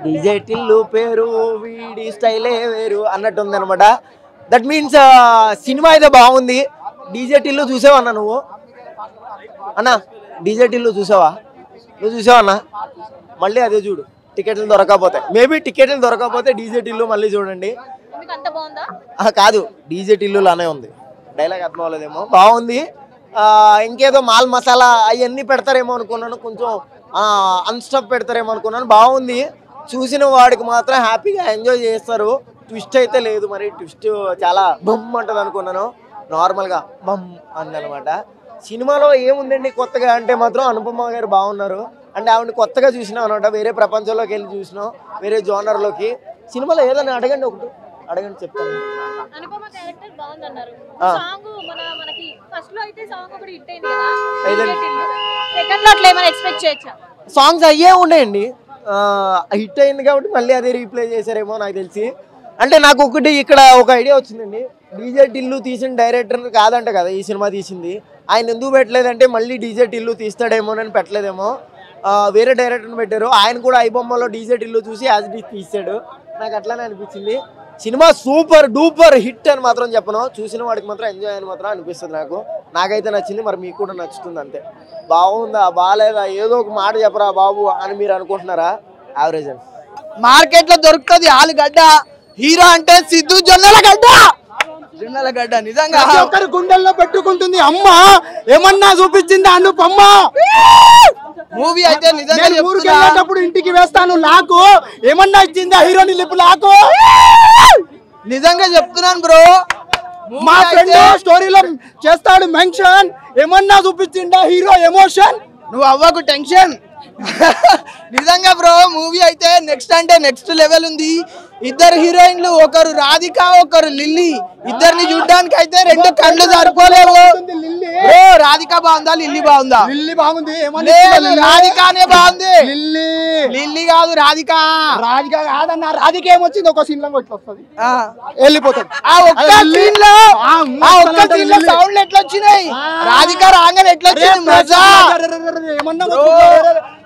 DJ Tillu పేరు వీడి స్టైలే వేరు అన్నట్టు ఉంది అనమాట. దట్ మీన్స్ సినిమా అయితే బాగుంది. డీజే టిల్లు చూసావా అన్న నువ్వు? అన్న డీజే టిల్లు చూసావా? నువ్వు చూసావా అన్న? మళ్ళీ అదే చూడు, టికెట్లు దొరకకపోతే. మేబీ టికెట్లు దొరకకపోతే డీజే టిల్లు మళ్ళీ చూడండి. కాదు, డీజే టిల్లు లానే ఉంది. డైలాగ్ అర్థం అవ్వలేదేమో, బాగుంది. ఇంకేదో మాల్ మసాలా అవన్నీ పెడతారేమో అనుకున్నాను, కొంచెం అన్స్టఫ్ పెడతారేమో అనుకున్నాను. బాగుంది, చూసిన వాడికి మాత్రం హ్యాపీగా ఎంజాయ్ చేస్తారు. ట్విస్ట్ అయితే లేదు, మరి ట్విస్ట్ చాలా బమ్ అంటుంది అనుకున్నాను, నార్మల్గా బమ్ అందనమాట. సినిమాలో ఏముందండి కొత్తగా అంటే మాత్రం అనుపమ గారు బాగున్నారు. అంటే ఆవిడ కొత్తగా చూసినాం అనమాట, వేరే ప్రపంచంలోకి వెళ్ళి చూసినాం, వేరే జోనర్లోకి. సినిమాలో ఏదని అడగండి, ఒకటి అడగండి చెప్తాను. సాంగ్స్ అయ్యే ఉన్నాయండి, హిట్ అయింది కాబట్టి మళ్ళీ అదే రీప్లే చేశారేమో నాకు తెలిసి. అంటే నాకు ఒకటి ఇక్కడ ఒక ఐడియా వచ్చిందండి, డీజే టిల్లు తీసిన డైరెక్టర్ కాదంట కదా ఈ సినిమా తీసింది. ఆయన ఎందుకు పెట్టలేదంటే మళ్ళీ డీజే టిల్లు తీస్తాడేమో అని పెట్టలేదేమో, వేరే డైరెక్టర్ని పెట్టారు. ఆయన కూడా ఐబొమ్మలో డీజే టిల్లు చూసి యాజ్ ఇట్ ఈజ్ తీసాడు. నాకు అట్లానే అనిపించింది. సినిమా సూపర్ డూపర్ హిట్ అని మాత్రం చెప్పను, చూసిన వాడికి మాత్రం ఎంజాయ్ అని మాత్రం అనిపిస్తుంది. నాకైతే నచ్చింది, మరి మీకు కూడా నచ్చుతుంది అంతే. బాగుందా బాగాలేదా ఏదో ఒక మాట చెప్పరా బాబు అని మీరు అనుకుంటున్నారా? యావరేజ్ అని మార్కెట్ లో దొరుకుతుంది ఆలుగడ్డ. హీరో అంటే సిద్ధు జొన్నలగడ్డ. జొన్నలగడ్డ నిజంగా ఒకరి గుండెల్లో పెట్టుకుంటుంది అమ్మ, ఏమన్నా చూపించింది అనుపమ్మ. మూవీ అయితే నిజంగా ఊరికెళ్ళేటప్పుడు ఇంటికి వేస్తాను నాకు, ఏమన్నా ఇచ్చిందా హీరోని లిప్ నాకు. నిజంగా చెప్తున్నాను బ్రో, మా ఫ్రెండ్ స్టోరీలో చేస్తాడు మెన్షన్, ఏమన్నా చూపించిందా హీరో ఎమోషన్. నువ్వు అవ్వకు టెన్షన్. నిజంగా బ్రో మూవీ అయితే నెక్స్ట్ అంటే నెక్స్ట్ లెవెల్ ఉంది. ఇద్దరు హీరోయిన్లు, ఒకరు రాధిక ఒకరు లిల్లీ. ఇద్దరిని చూడడానికి అయితే రెండు కళ్ళు సరిపోలేవు. రాధిక బాగుందా లిల్లీ బాగుందా? లిల్లీ బాగుంది, రాధికానే బాగుంది. లిల్లీ లిల్లీ కాదు రాధిక. రాధిక కాదన్న, రాధిక ఏమొచ్చింది ఒక సీన్ లో వస్తుంది వెళ్ళిపోతుంది. ఆ ఒక్క సీన్ లో సౌండ్లు ఎట్లా వచ్చినాయి, రాధిక రాగానే ఎట్లా వచ్చింది మజా.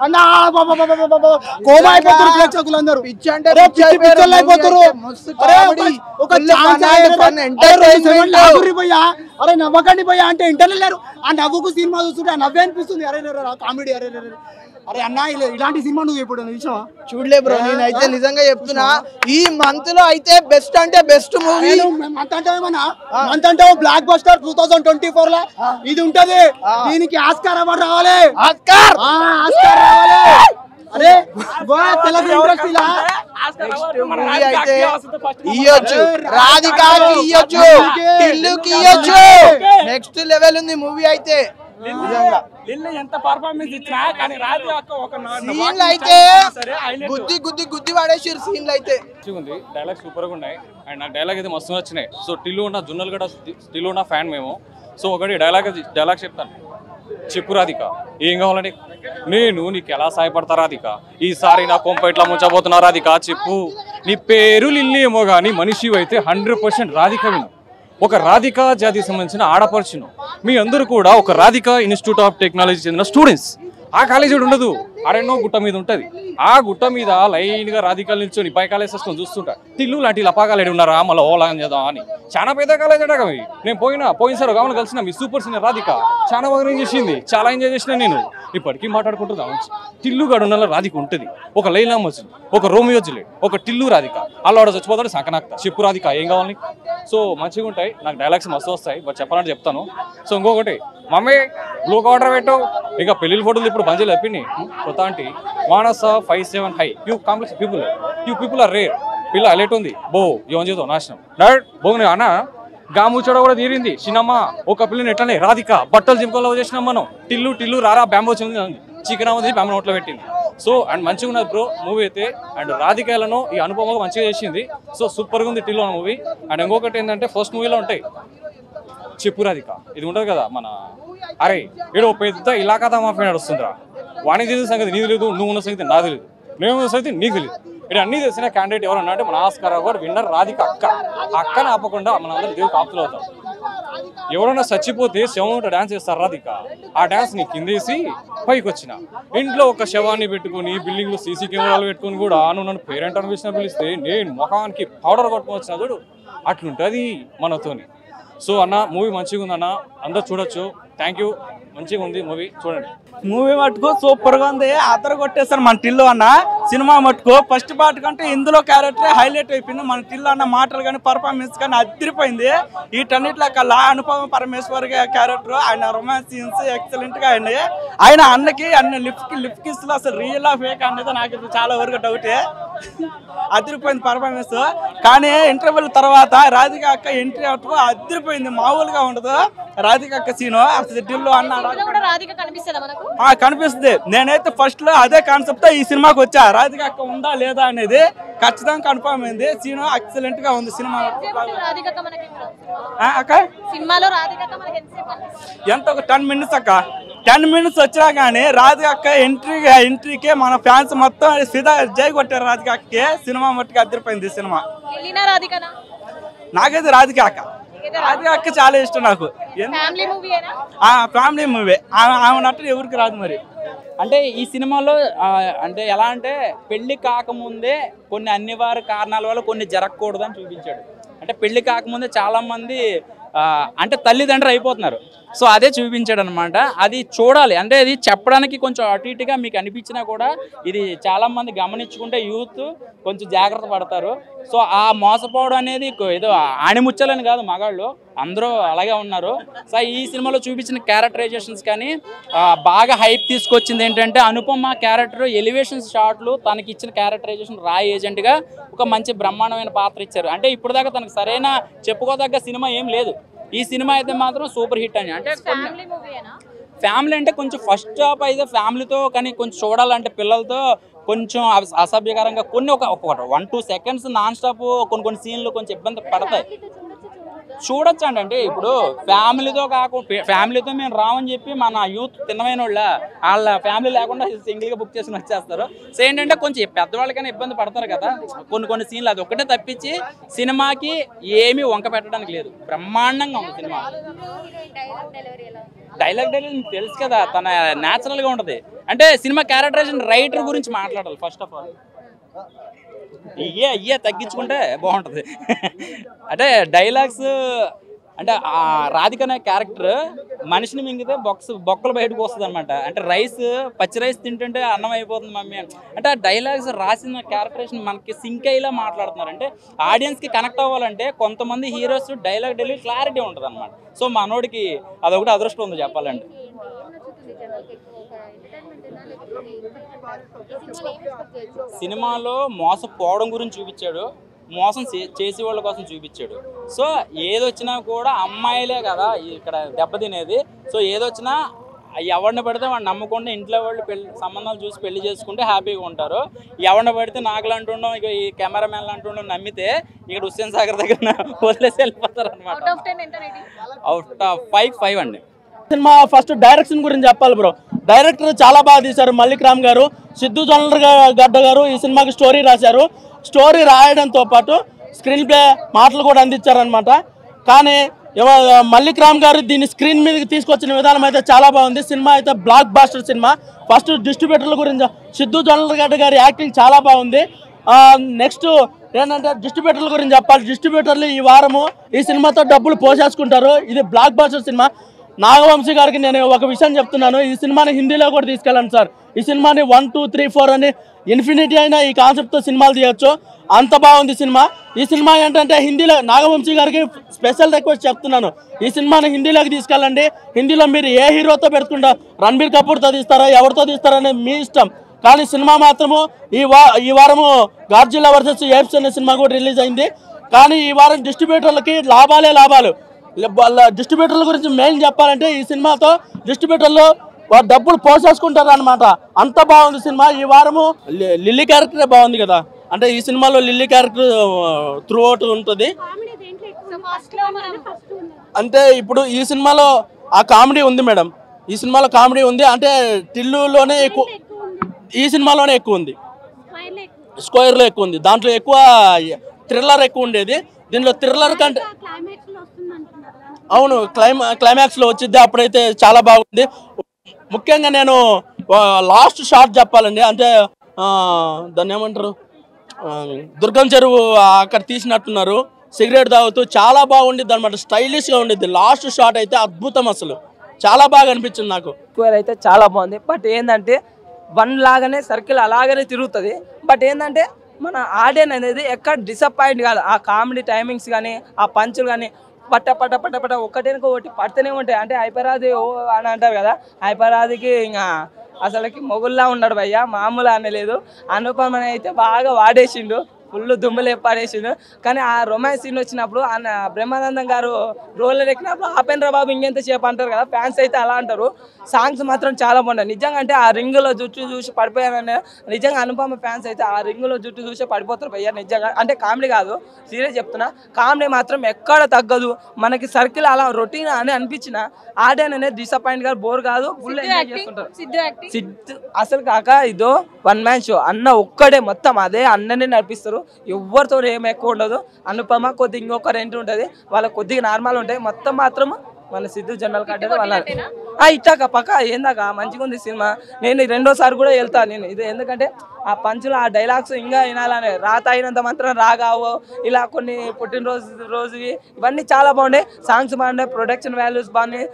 అన్నా కోమా అయిపోతారు ప్రేక్షకులు అందరూ, పిచ్చోళ్ళు అయిపోతారు. అరే నవ్వకండి పోయా అంటే ఇంటర్వ్యూ లేరు. ఆ నవ్వుకు సినిమా చూస్తుంటే ఆ నవ్వే అనిపిస్తుంది. అరే కామెడీ, అరే అరే అన్న ఇలాంటి సినిమా నువ్వు ఎప్పుడు చూసావా? చూడలే బ్రో, నేనైతే నిజంగా చెప్తున్నా ఈ మంత్ లో అయితే బెస్ట్ అంటే బెస్ట్ మూవీ. మంత్ అంటే ఏమన్నా మంత్ అంటే బ్లాక్ బస్టర్ 2024 లో ఇది ఉంటది. దీనికి ఆస్కార్ అవార్డు రావాలి, ఆస్కార్ రావాలి. అరే తెలుగు ఇండస్ట్రీలా మూవీ అయితే ఇయ్యొచ్చు, రాధికాకి ఇయ్యొచ్చు, టిల్లుకి ఇయ్యొచ్చు. నెక్స్ట్ లెవెల్ ఉంది మూవీ అయితే. సీన్లు అయితే గుద్ది గుద్ది గుద్ది పడేసారు సీన్లు అయితే. డైలాగ్ సూపర్ గా ఉన్నాయి అండ్ నాకు డైలాగ్ అయితే మస్తు నచ్చినాయి. సో టిల్లు ఉన్న జున్నల్ గడ టిల్లు ఉన్న ఫ్యాన్ మేము. సో ఒకటి డైలాగ్ చెప్తాను. చెప్పు రాధిక, ఏం కావాలండి, నేను నీకు ఎలా సాయపడతా రాధిక, ఈసారి నా కొంప ఇట్లా ముంచబోతున్నా రాధిక, చెప్పు. నీ పేరు లిల్లీ ఏమో కానీ మనిషి అయితే 100% రాధిక విను. ఒక రాధిక జాతికి సంబంధించిన ఆడపడుచును మీ అందరూ కూడా ఒక రాధిక ఇన్స్టిట్యూట్ ఆఫ్ టెక్నాలజీ చెందిన స్టూడెంట్స్. ఆ కాలేజీ ఉండదు, అరెన్నో గుట్ట మీద ఉంటుంది. ఆ గుట్ట మీద లైన్గా రాధికలు నిల్చొని పైకాలేసేసుకొని చూస్తుంటా, టిల్లు లాంటి లపాకాలు ఉన్నారా మళ్ళీ ఓలాగం చేద్దాం అని. చాలా పెద్ద కాలేజ్ అట అవి. నేను పోయినసారి కావాలి కలిసిన మీ సూపర్ సీనియర్ రాధిక చాలా బాగా చేసింది, చాలా ఎంజాయ్ చేసిన నేను. ఇప్పటికీ మాట్లాడుకుంటున్నాం. టిల్లు గడున్నలో రాధిక ఉంటుంది, ఒక లైలా మజ్ను, ఒక రోమియో జూలియట్, ఒక టిల్లు రాధిక. అలా చచ్చిపోతాడు సంకనాక్త. చెప్పు రాధిక ఏం కావాలి. సో మంచిగా ఉంటాయి, నాకు డైలాగ్స్ మస్తు వస్తాయి, బట్ చెప్పాలంటే చెప్తాను. సో ఇంకొకటి, మమ్మీ బ్లూ ఆర్డర్ పెట్టు. ఇక పెళ్లి ఫోటోలు ఇప్పుడు బంద్ చెప్పింది కొత్త aunty. Manasa 57 hi you complex people are rare. పిల్ల అలెట్ ఉంది బో ఏం చేద్దాం నాశనం డాడ్ బోని అన్న గాముచ్చడ కూడా తీరింది. చిన్నమ్మ ఒక పిల్లని ఎట్లనే రాధిక బట్టలు జింకలో చేసినాం మనం. టిల్లు రారా బ్యాంబో చికెన్ ఉంది బ్యాంబో నోట్లో పెట్టింది. సో అండ్ మంచిగా ఉన్నది బ్రో మూవీ అయితే. అండ్ రాధికాలను ఈ అనుపమగా మంచిగా చేసింది. సో సూపర్గా ఉంది టిల్లు అన్న మూవీ. అండ్ ఇంకొకటి ఏంటంటే ఫస్ట్ మూవీలో ఉంటాయి చెప్పు రాధిక, ఇది ఉంటుంది కదా మన అరే ఏడో పెద్ద ఇలాకా మాఫీ నడుస్తుందిరా, వాణిజ్య సంగతి నీకు లేదు, నువ్వు ఉన్న సంగతి నాకు తెలియదు, నేను ఉన్న సంగతి నీకు తెలియదు, ఇక్కడ అన్ని తెలిసిన క్యాండిడేట్ ఎవరు అంటే మన ఆస్కార్ అవార్డు విన్నర్ రాధిక అక్క. అక్కని ఆపకుండా మన అందరం దేవుడికి ఆప్తులు అవుతాం. ఎవరైనా చచ్చిపోతే శవం డాన్స్ చేస్తారు రాధిక. ఆ డాన్స్ ని కిందేసి పైకి వచ్చిన ఇంట్లో ఒక శవాన్ని పెట్టుకుని బిల్డింగ్ లో సీసీ కెమెరాలు పెట్టుకుని కూడా నువ్వు నన్ను పేరెంట్ అనిపించిన పిలిస్తే నేను ముఖానికి పౌడర్ కొట్టుకుని వచ్చిన చూడు అట్లుంటుంది మనతోని. సో అన్న మూవీ మంచిగా ఉంది అన్న, అందరు చూడొచ్చు. థ్యాంక్ యూ, మంచిగా ఉంది మూవీ, చూడండి. మూవీ మటుకు సూపర్ గా ఉంది. అతను కొట్టేస్తారు మన టిల్లు అన్న. సినిమా మటుకు ఫస్ట్ పార్ట్ కంటే ఇందులో క్యారెక్టర్ హైలైట్ అయిపోయింది. మన టిల్లు అన్న మాటలు కానీ పర్ఫార్మెన్స్ కానీ అదిరిపోయింది. వీటన్నిటిలో కల్లా అనుపమ పరమేశ్వర్ క్యారెక్టర్, ఆయన రొమాన్స్ సీన్స్ ఎక్సలెంట్ గా అయింది. ఆయన అన్నకి అన్న లిప్ కిస్ లో అసలు రియల్ ఆ ఫేక్ అనేది నాకు చాలా వరకు డౌటే. అదిరిపోయింది పర్ఫార్మెన్స్. కానీ ఇంటర్వెల్ తర్వాత రాధిక అక్క ఎంట్రీ అవుతూ అదిరిపోయింది, మామూలుగా ఉండదు. రాధిక అక్క సీను అసలు టిల్లు అన్న కనిపిస్తుంది. నేనైతే ఫస్ట్ లో అదే కాన్సెప్ట్ ఈ సినిమాకి వచ్చా, రాధిక అక్క ఉందా లేదా అనేది ఖచ్చితంగా కన్ఫర్మ్ అయింది. సీను ఎక్సలెంట్ గా ఉంది సినిమా. ఎంత ఒక 10 minutes అక్క, 10 minutes వచ్చినా కానీ రాధిక అక్క ఎంట్రీకి మన ఫ్యాన్స్ మొత్తం సిదా జై కొట్టారు. రాధిక అక్కకి సినిమా మట్టుకు అదిరిపోయింది సినిమా. నాకైతే రాధిక అక్క చాలా ఇష్టం నాకు. ఫ్యామిలీ మూవీ, ఆమె నటు ఎవరికి రాదు మరి. అంటే ఈ సినిమాలో అంటే ఎలా అంటే పెళ్లి కాకముందే కొన్ని అనివార్య కారణాల వల్ల కొన్ని జరగకూడదు అని చూపించాడు. అంటే పెళ్లి కాకముందే చాలా మంది అంటే తల్లిదండ్రులు అయిపోతున్నారు. సో అదే చూపించాడు అనమాట. అది చూడాలి. అంటే అది చెప్పడానికి కొంచెం అటు ఇటుగా మీకు అనిపించినా కూడా ఇది చాలా మంది గమనించుకుంటే యూత్ కొంచెం జాగ్రత్త పడతారు. సో ఆ మోసపోవడం అనేది ఏదో ఆణిముచ్చాలని కాదు, మగాళ్ళు అందరూ అలాగే ఉన్నారు. సో ఈ సినిమాలో చూపించిన క్యారెక్టరైజేషన్స్ కానీ బాగా హైప్ తీసుకొచ్చింది ఏంటంటే అనుపమ క్యారెక్టర్ ఎలివేషన్ షాట్లు, తనకి ఇచ్చిన క్యారెక్టరైజేషన్ రా ఏజెంట్గా ఒక మంచి బ్రహ్మాండమైన పాత్ర ఇచ్చారు. అంటే ఇప్పుడు దాకా తనకు సరైన చెప్పుకోదగ్గ సినిమా ఏం లేదు. ఈ సినిమా అయితే మాత్రం సూపర్ హిట్ అని. అంటే ఫ్యామిలీ అంటే కొంచెం ఫస్ట్ హాఫ్ అయితే ఫ్యామిలీతో, కానీ కొంచెం చూడాలంటే పిల్లలతో కొంచెం అసభ్యకరంగా కొన్ని ఒక 1-2 seconds నాన్ స్టాప్ కొన్ని సీన్లు కొంచెం ఇబ్బంది పడతాయి. చూడొచ్చు అండి. అంటే ఇప్పుడు ఫ్యామిలీతో ఫ్యామిలీతో మేము రామని చెప్పి మన యూత్ తిన్నమైన వాళ్ళ ఫ్యామిలీ లేకుండా సింగిల్గా బుక్ చేసుకుని వచ్చేస్తారు. సో ఏంటంటే కొంచెం పెద్దవాళ్ళకైనా ఇబ్బంది పడతారు కదా కొన్ని సీన్లు. అది ఒక్కటే తప్పించి సినిమాకి ఏమీ వంక పెట్టడానికి లేదు. బ్రహ్మాండంగా ఉంది సినిమా. డైలాగ్ మీకు తెలుసు కదా, తన న్యాచురల్గా ఉంటుంది. అంటే సినిమా క్యారెక్టరైజేషన్ రైటర్ గురించి మాట్లాడాలి ఫస్ట్ ఆఫ్ ఆల్. ఇయ్యే తగ్గించుకుంటే బాగుంటుంది. అంటే డైలాగ్స్ అంటే రాధిక అనే క్యారెక్టర్ మనిషిని మింగితే బొక్కలు బయటకు వస్తుంది అనమాట. అంటే పచ్చి రైస్ తింటుంటే అన్నం అయిపోతుంది మమ్మీ అంటే ఆ డైలాగ్స్ రాసిన క్యారెక్టరేషన్ మనకి సింక్ అయ్యేలా మాట్లాడుతున్నారు. అంటే ఆడియన్స్కి కనెక్ట్ అవ్వాలంటే కొంతమంది హీరోస్ డైలాగ్ డెలివరీ క్లారిటీ ఉంటుంది అనమాట. సో మనోడికి అదొకటి అదృష్టం ఉంది చెప్పాలంటే. సినిమాలో మోసపోవడం గురించి చూపించాడు, మోసం చేసే వాళ్ళ కోసం చూపించాడు. సో ఏదొచ్చినా కూడా అమ్మాయిలే కదా ఇక్కడ దెబ్బతినేది. సో ఏదొచ్చినా ఎవరిని పడితే వాడిని నమ్మకుండా ఇంట్లో వాళ్ళు సంబంధాలు చూసి పెళ్లి చేసుకుంటే హ్యాపీగా ఉంటారు. ఎవరిని పడితే నాకులు అంటుండం, ఇక ఈ కెమెరామెన్లు అంటుండం నమ్మితే ఇక్కడ హుస్సేన్ సాగర్ దగ్గర వదిలేసి వెళ్ళిపోతారు అనమాట. అవుట్ ఆఫ్ 5 అండి. సినిమా ఫస్ట్ డైరెక్షన్ గురించి చెప్పాలి బ్రో. డైరెక్టర్ చాలా బాగా తీశారు మల్లిక్ రామ్ గారు. సిద్ధు జొన్నలగడ్డ గారు ఈ సినిమాకి స్టోరీ రాశారు. స్టోరీ రాయడంతో పాటు స్క్రీన్ ప్లే మాటలు కూడా అందించారనమాట. కానీ మల్లిక్ రామ్ గారు దీన్ని స్క్రీన్ మీదకి తీసుకొచ్చిన విధానం అయితే చాలా బాగుంది. సినిమా అయితే బ్లాక్ బాస్టర్ సినిమా. ఫస్ట్ డిస్ట్రిబ్యూటర్ల గురించి సిద్ధు జొన్నలగడ్డ గారి యాక్టింగ్ చాలా బాగుంది. నెక్స్ట్ ఏంటంటే డిస్ట్రిబ్యూటర్ల గురించి చెప్పాలి. డిస్ట్రిబ్యూటర్లు ఈ వారము ఈ సినిమాతో డబ్బులు పోసేసుకుంటారు. ఇది బ్లాక్ బాస్టర్ సినిమా. నాగవంశీ గారికి నేను ఒక విషయం చెప్తున్నాను, ఈ సినిమాని హిందీలో కూడా తీసుకెళ్ళండి సార్. ఈ సినిమాని 1, 2, 3, 4 అని ఇన్ఫినిటీ అయినా ఈ కాన్సెప్ట్తో సినిమాలు తీయచ్చు, అంత బాగుంది సినిమా. ఈ సినిమా ఏంటంటే హిందీలో నాగవంశీ గారికి స్పెషల్ రిక్వెస్ట్ చెప్తున్నాను, ఈ సినిమాని హిందీలోకి తీసుకెళ్ళండి. హిందీలో మీరు ఏ హీరోతో పెడుతుంటారు, రణబీర్ కపూర్తో తీస్తారా ఎవరితో తీస్తారనేది మీ ఇష్టం. కానీ సినిమా మాత్రము ఈ వారము గాడ్జిల్లా వర్సెస్ ఏప్స్ అనే సినిమా కూడా రిలీజ్ అయింది. కానీ ఈ వారం డిస్ట్రిబ్యూటర్లకి లాభాలు. డిస్ట్రిబ్యూటర్ల గురించి మెయిన్ చెప్పాలంటే ఈ సినిమాతో డిస్ట్రిబ్యూటర్లు డబ్బులు పోసేసుకుంటారు అనమాట. అంత బాగుంది సినిమా. ఈ వారము లిల్లీ క్యారెక్టరే బాగుంది కదా. అంటే ఈ సినిమాలో లిల్లీ క్యారెక్టర్ త్రూ అవుట్ ఉంటుంది. అంటే ఇప్పుడు ఈ సినిమాలో ఆ కామెడీ ఉంది మేడం. ఈ సినిమాలో కామెడీ ఉంది. అంటే టిల్లులోనే ఎక్కువ, ఈ సినిమాలోనే ఎక్కువ ఉంది. స్క్వేర్లో ఎక్కువ ఉంది. దాంట్లో ఎక్కువ థ్రిల్లర్ ఎక్కువ ఉండేది. దీంట్లో థ్రిల్లర్ కంటే అవును క్లైమాక్స్లో వచ్చింది. అప్పుడైతే చాలా బాగుంది. ముఖ్యంగా నేను లాస్ట్ షాట్ చెప్పాలండి. అంటే దాన్ని ఏమంటారు, దుర్గం చెరువు అక్కడ తీసినట్టున్నారు సిగరెట్ తాగుతూ. చాలా బాగుండిద్ది అనమాట, స్టైలిష్గా ఉండిద్ది. లాస్ట్ షాట్ అయితే అద్భుతం, అసలు చాలా బాగా అనిపించింది నాకు. స్క్వేర్ అయితే చాలా బాగుంది. బట్ ఏంటంటే 1 లాగానే సర్కిల్ అలాగనే తిరుగుతుంది. బట్ ఏంటంటే మన ఆడియన్ అనేది ఎక్కడ డిసప్పాయింట్ కాదు. ఆ కామెడీ టైమింగ్స్ కానీ ఆ పంచులు కానీ పట్ట పట్ట పట్ట పట్ట ఒకటికి ఒకటి పడుతూనే ఉంటాయి. అంటే హైపరాది ఓ అని అంటారు కదా, హైపరాదికి ఇంకా అసలుకి మొగుల్లా ఉన్నాడు భయ్య, మామూలు అనలేదు. అనుపమని అయితే బాగా వాడేసిండు, ఫుల్ దుమ్ములు పడేసిండు. కానీ ఆ రొమాన్స్ సీన్ వచ్చినప్పుడు బ్రహ్మానందం గారు రోలర్ ఎక్కినప్పుడు ఆపేంద్ర బాబు ఇంకెంతసేపు అంటారు కదా, ఫ్యాన్స్ అయితే అలా అంటారు. సాంగ్స్ మాత్రం చాలా బాగున్నాయి నిజంగా. అంటే ఆ రింగులో జుట్టు చూసి పడిపోయారని నిజంగా అనుపమ ఫ్యాన్స్ అయితే ఆ రింగులో జుట్టు చూసి పడిపోతారు భయ్య నిజంగా. అంటే కామెడీ కాదు, సీరియస్ చెప్తున్నా. కామెడీ మాత్రం ఎక్కడ తగ్గదు. మనకి సర్కిల్ అలా రొటీన్ అని అనిపించిన ఆడియన్ అనేది డిసప్పాయింట్ గా బోర్ కాదు, ఫుల్ ఎంజాయ్ చేస్తుంటారు. సిద్ధు అసలు కాక ఇదో 1 మ్యాన్ షో. అన్న ఒక్కడే మొత్తం అదే అన్ననే నడిపిస్తారు. ఎవరితో ఏం ఎక్కువ ఉండదు. అనుపమ కొద్దిగా ఇంకొక రెంట్ ఉంటుంది, వాళ్ళకి కొద్దిగా నార్మల్ ఉంటాయి. మొత్తం మాత్రం మన సిద్ధు జనరల్ కట్టేది వాళ్ళ ఇట్టాక పక్క ఏందాక మంచిగా ఉంది సినిమా. నేను 2వ సారి కూడా వెళ్తాను నేను ఇది, ఎందుకంటే ఆ పంచులు ఆ డైలాగ్స్ ఇంకా వినాలనే. రాత అయినంత మాత్రం రాగావో ఇలా కొన్ని రోజువి ఇవన్నీ చాలా బాగున్నాయి. సాంగ్స్ బాగున్నాయి, ప్రొడక్షన్ వాల్యూస్ బాగున్నాయి,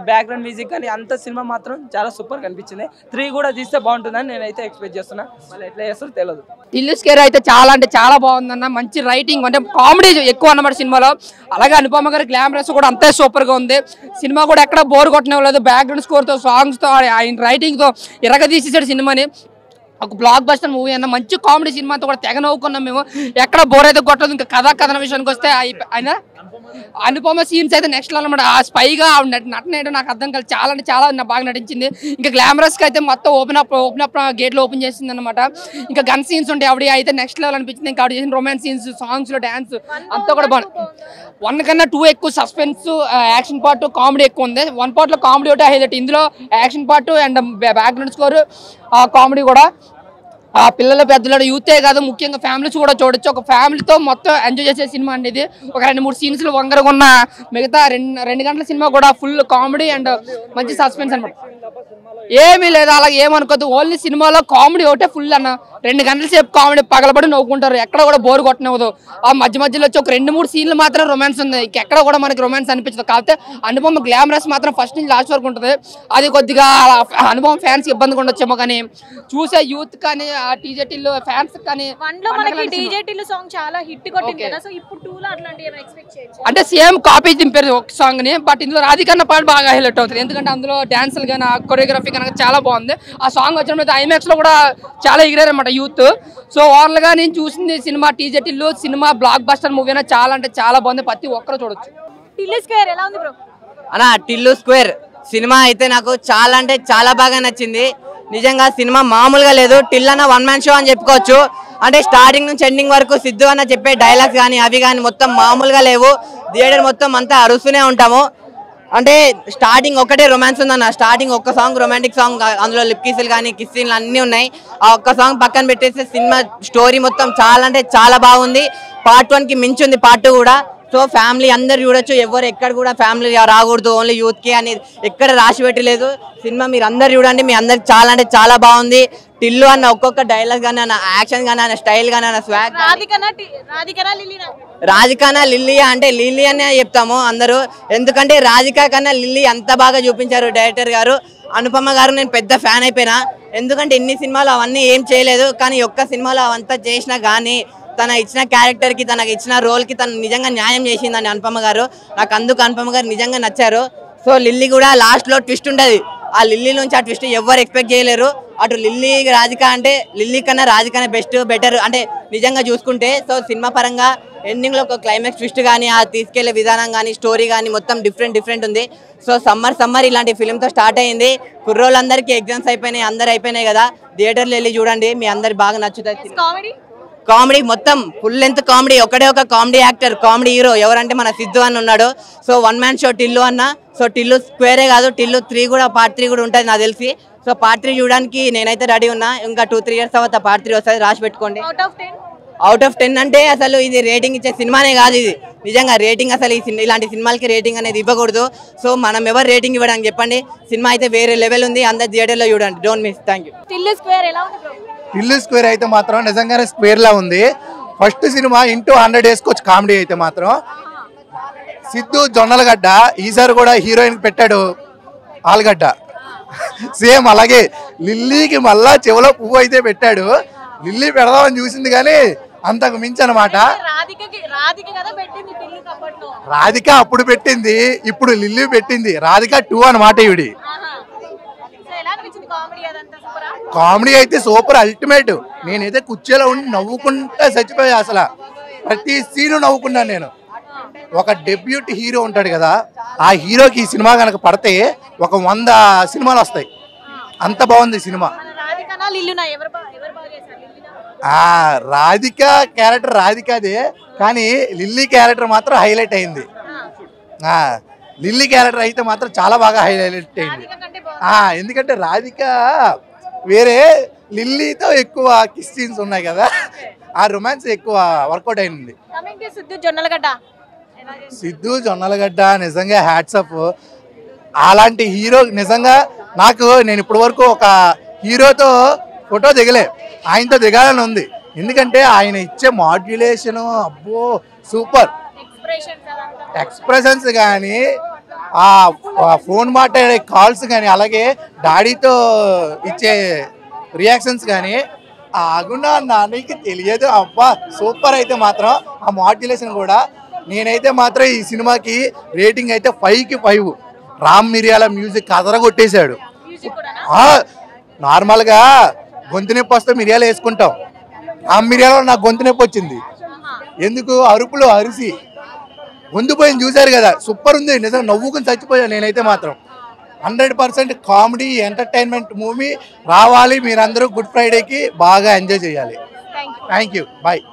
బ్యాక్గ్రౌండ్ మ్యూజిక్ కానీ అంత సినిమా మాత్రం చాలా సూపర్ కనిపించింది. 3 కూడా తీస్తే బాగుంటుందని నేనైతే ఎక్స్పెక్ట్ చేస్తున్నా. మళ్ళీ ఎట్లా చేస్తారో తెలియదు. టిల్లు స్క్వేర్ అయితే చాలా అంటే చాలా బాగుందన్న. మంచి రైటింగ్, అంటే కామెడీ ఎక్కువ అన్నమాట సినిమాలో. అలాగే అనుపమ గారి గ్లామరస్ కూడా అంతే సూపర్గా ఉంది. సినిమా కూడా ఎక్కడ బోర్ కొట్టనివ్వలేదు. బ్యాక్గ్రౌండ్ స్కోర్తో, సాంగ్స్తో, ఆయన రైటింగ్తో ఇరగదీసేసాడు సినిమాని. ఒక బ్లాక్ బస్టర్ మూవీ అన్న, మంచి కామెడీ సినిమాతో కూడా తెగ నవ్వుకున్నాం మేము. ఎక్కడ బోర్ అయితే కొట్టదు. ఇంకా కథన విషయానికి వస్తే ఆయన అనుపమ సీన్స్ అయితే నెక్స్ట్ లెవెల్ అనమాట. ఆ స్పైగా నటనేయడం నాకు అర్థం కాదు. చాలా అంటే చాలా బాగా నటించింది. ఇంకా గ్లామరస్కి అయితే మొత్తం ఓపెన్ అప్ గేట్లో ఓపెన్ చేసింది అనమాట. ఇంకా గన్ సీన్స్ ఉంటాయి, ఆవిడ అయితే నెక్స్ట్ లెవెల్ అనిపించింది. ఇంకా ఆవిడ చేసిన రొమాన్స్ సీన్స్, సాంగ్స్లో డ్యాన్స్ అంతా కూడా బాగుంది. 1 కన్నా 2 ఎక్కువ సస్పెన్స్, యాక్షన్ పార్ట్, కామెడీ ఎక్కువ ఉంది. 1 పార్ట్లో కామెడీ ఒకటి హైలైట్, ఇందులో action part and background score, comedy కూడా. ఆ పిల్లల పెద్దల యూతే కాదు, ముఖ్యంగా ఫ్యామిలీస్ కూడా చూడొచ్చు. ఒక ఫ్యామిలీతో మొత్తం ఎంజాయ్ చేసే సినిమా అండి ఇది. ఒక 2-3 సీన్స్లు వంగరగా ఉన్న మిగతా 2 గంటల సినిమా కూడా ఫుల్ కామెడీ అండ్ మంచి సస్పెన్స్ అనమాట. ఏమీ లేదు, అలా ఏమనుకోద్దు. ఓన్లీ సినిమాలో కామెడీ ఒకటే ఫుల్ అన్న. 2 గంటల సేపు కామెడీ పగలబడి నవ్వుకుంటారు, ఎక్కడ కూడా బోర్ కొట్టనివ్వదు. ఆ మధ్యలో వచ్చి ఒక 2-3 సీన్లు మాత్రం రొమాన్స్ ఉంది, ఎక్కడ కూడా మనకి రొమాన్స్ అనిపించదు. కాకపోతే అనుపమ గ్లామరస్ మాత్రం ఫస్ట్ నుంచి లాస్ట్ వరకు ఉంటుంది. అది కొద్దిగా అనుపమ ఫ్యాన్స్ ఇబ్బందిగా ఉండొచ్చేమో, కానీ చూసే యూత్ కానీ ఆ టీజేటీలో ఫ్యాన్స్ కానీ అంటే సేమ్ కాపీ దింపారు ఒక సాంగ్ ని. బట్ ఇందులో రాధికన్న పాట బాగా హైలైట్ అవుతుంది, ఎందుకంటే అందులో డాన్సులు కానీ ఆ కొరియోగ్రఫీ కనుక చాలా బాగుంది. ఆ సాంగ్ వచ్చినప్పుడు ఐమాక్స్ లో కూడా చాలా ఎగిరారనమాట యూత్. సో ఓవరాల్ గా నేను చూసింది సినిమా టీజేటీలో సినిమా బ్లాక్ బస్టర్ మూవీ అయినా చాలా అంటే చాలా బాగుంది, ప్రతి ఒక్కరు చూడొచ్చు. అన్న టిల్లు స్క్వేర్ సినిమా అయితే నాకు చాలా అంటే చాలా బాగా నచ్చింది. నిజంగా సినిమా మామూలుగా లేదు. టిల్ అన్న 1 మ్యాన్ షో అని చెప్పుకోవచ్చు. అంటే స్టార్టింగ్ నుంచి ఎండింగ్ వరకు సిద్ధు అన్న చెప్పే డైలాగ్స్ కానీ అవి కానీ మొత్తం మామూలుగా లేవు. థియేటర్ మొత్తం అంతా అరుస్తూనే ఉంటాము. అంటే స్టార్టింగ్ ఒకటే రొమాన్స్ ఉందన్న. స్టార్టింగ్ ఒక్క సాంగ్ రొమాంటిక్ సాంగ్, అందులో లిప్ కిస్లు కానీ కిస్ సీన్లు అన్నీ ఉన్నాయి. ఆ ఒక్క సాంగ్ పక్కన పెట్టేస్తే సినిమా స్టోరీ మొత్తం చాలా అంటే చాలా బాగుంది. పార్ట్ 1కి మించి ఉంది పార్ట్ 2 కూడా. సో ఫ్యామిలీ అందరు చూడొచ్చు, ఎవరు ఎక్కడ కూడా ఫ్యామిలీ రాకూడదు, ఓన్లీ యూత్కి అనేది ఎక్కడ రాసి పెట్టలేదు. సినిమా మీరు అందరు చూడండి, మీ అందరికి చాలా అంటే చాలా బాగుంది. టిల్లు అన్న ఒక్కొక్క డైలాగ్ కానీ అన్న యాక్షన్ కానీ అన్న స్టైల్ కానీ అన్న స్వాగ్, రాధికానా లిల్లీ అంటే లిల్లీ అనే చెప్తాము అందరూ, ఎందుకంటే రాధిక కన్నా లిల్లీ అంత బాగా చూపించారు డైరెక్టర్ గారు. అనుపమ గారు నేను పెద్ద ఫ్యాన్ అయిపోయినా, ఎందుకంటే ఇన్ని సినిమాలు అవన్నీ ఏం చేయలేదు, కానీ ఒక్క సినిమాలో అవంతా చేసినా కానీ తన ఇచ్చిన క్యారెక్టర్కి తనకు ఇచ్చిన రోల్కి తను నిజంగా న్యాయం చేసిందండి అనుపమ గారు. నాకు అందుకు అనుపమ గారు నిజంగా నచ్చారు. సో లిల్లీ కూడా లాస్ట్లో ట్విస్ట్ ఉంటుంది, ఆ లిల్లీ నుంచి ఆ ట్విస్ట్ ఎవరు ఎక్స్పెక్ట్ చేయలేరు. అటు లిల్లీ రాధిక అంటే లిల్లీ కన్నా రాధికనే బెటర్ అంటే నిజంగా చూసుకుంటే. సో సినిమా పరంగా ఎండింగ్లో ఒక క్లైమాక్స్ ట్విస్ట్ కానీ ఆ తీసుకెళ్లే విధానం కానీ స్టోరీ కానీ మొత్తం డిఫరెంట్ ఉంది. సో సమ్మర్ ఇలాంటి ఫిలింతో స్టార్ట్ అయ్యింది. కుర్రోళ్ళందరికీ ఎగ్జామ్స్ అయిపోయినాయి, అందరు అయిపోయినాయి కదా, థియేటర్లో వెళ్ళి చూడండి, మీ అందరు బాగా నచ్చుతుంది. కామెడీ మొత్తం ఫుల్ లెంత్ కామెడీ, ఒకడే ఒక కామెడీ యాక్టర్, కామెడీ హీరో ఎవరంటే మన సిద్ధు అని ఉన్నాడు. సో 1 మ్యాన్ షో టిల్లు అన్న. సో టిల్లు స్క్వేరే కాదు, టిల్లు 3 కూడా పార్ట్ 3 కూడా ఉంటుంది నాకు తెలిసి. సో పార్ట్ 3 చూడడానికి నేనైతే రెడీ ఉన్నా. ఇంకా 2-3 ఇయర్స్ తర్వాత పార్ట్ 3 వస్తుంది, రాసి పెట్టుకోండి. అవుట్ ఆఫ్ 10 అంటే అసలు ఇది రేటింగ్ ఇచ్చే సినిమానే కాదు. ఇది నిజంగా రేటింగ్ అసలు ఇలాంటి సినిమాలకి రేటింగ్ అనేది ఇవ్వకూడదు. సో మనం ఎవరు రేటింగ్ ఇవ్వడానికి చెప్పండి. సినిమా అయితే వేరే లెవెల్ ఉంది, అందరు థియేటర్లో చూడండి. Don't miss. Thank you. Tillu square అయితే మాత్రం నిజంగానే స్క్వేర్ లా ఉంది. ఫస్ట్ సినిమా ఇంటూ 100 వేసుకోవచ్చు. కామెడీ అయితే మాత్రం సిద్ధు జొన్నలగడ్డ ఈసారి కూడా హీరోయిన్ పెట్టాడు ఆలుగడ్డ. సేమ్ అలాగే లిల్లీకి మళ్ళా చెవులో పువ్వు అయితే పెట్టాడు. లిల్లీ పెడదామని చూసింది కానీ అంతకు మించి అనమాట. రాధిక అప్పుడు పెట్టింది, ఇప్పుడు లిల్లీ పెట్టింది. రాధిక 2 అనమాట ఈవిడి. కామెడీ అయితే సూపర్ అల్టిమేట్. నేనైతే కుర్చీలో ఉండి నవ్వుకుంటా చచ్చిపోయా. అసలు ప్రతి సీను నవ్వుకున్నాను నేను. ఒక డెబ్యూట్ హీరో ఉంటాడు కదా, ఆ హీరోకి ఈ సినిమా కనుక పడితే ఒక 100 సినిమాలు వస్తాయి. అంత బాగుంది సినిమా. రాధిక క్యారెక్టర్ రాధికదే, కానీ లిల్లీ క్యారెక్టర్ మాత్రం హైలైట్ అయింది. లిల్లీ క్యారెక్టర్ అయితే మాత్రం చాలా బాగా హైలైట్ అయింది. ఎందుకంటే రాధిక వేరే, లిల్లీతో ఎక్కువ కిస్ సీన్స్ ఉన్నాయి కదా, ఆ రొమాన్స్ ఎక్కువ వర్కౌట్ అయింది. సిద్ధు జొన్నలగడ్డ నిజంగా హ్యాట్సప్. అలాంటి హీరో నిజంగా నేను ఇప్పటి వరకు ఒక హీరోతో ఫోటో దిగలే, ఆయనతో దిగాలని ఉంది. ఎందుకంటే ఆయన ఇచ్చే మాడ్యులేషన్ అబ్బో సూపర్. ఎక్స్ప్రెషన్స్ కానీ, ఆ ఫోన్ మాట్లాడే కాల్స్ కానీ, అలాగే డాడీతో ఇచ్చే రియాక్షన్స్ కానీ, ఆగున్నా నాన్నకి తెలియదు అబ్బా సూపర్. అయితే మాత్రం ఆ మాడ్యులేషన్ కూడా నేనైతే మాత్రం ఈ సినిమాకి రేటింగ్ అయితే 5కి 5. రామ్ మిరియాల మ్యూజిక్ అదరగొట్టేశాడు. నార్మల్గా గొంతు నొప్పి వస్తే మిరియాలు వేసుకుంటాం, రామ్ మిరియాలో నాకు గొంతు నొప్పి వచ్చింది. ఎందుకు అరుపులు అరిసి గొంతు పోయింది చూశారు కదా, సూపర్ ఉంది. నిజంగా నవ్వుకుని చచ్చిపోయాను నేనైతే మాత్రం. 100% కామెడీ ఎంటర్టైన్మెంట్ మూవీ రావాలి. మీరందరూ గుడ్ ఫ్రైడేకి బాగా ఎంజాయ్ చేయాలి. Thank you. బాయ్.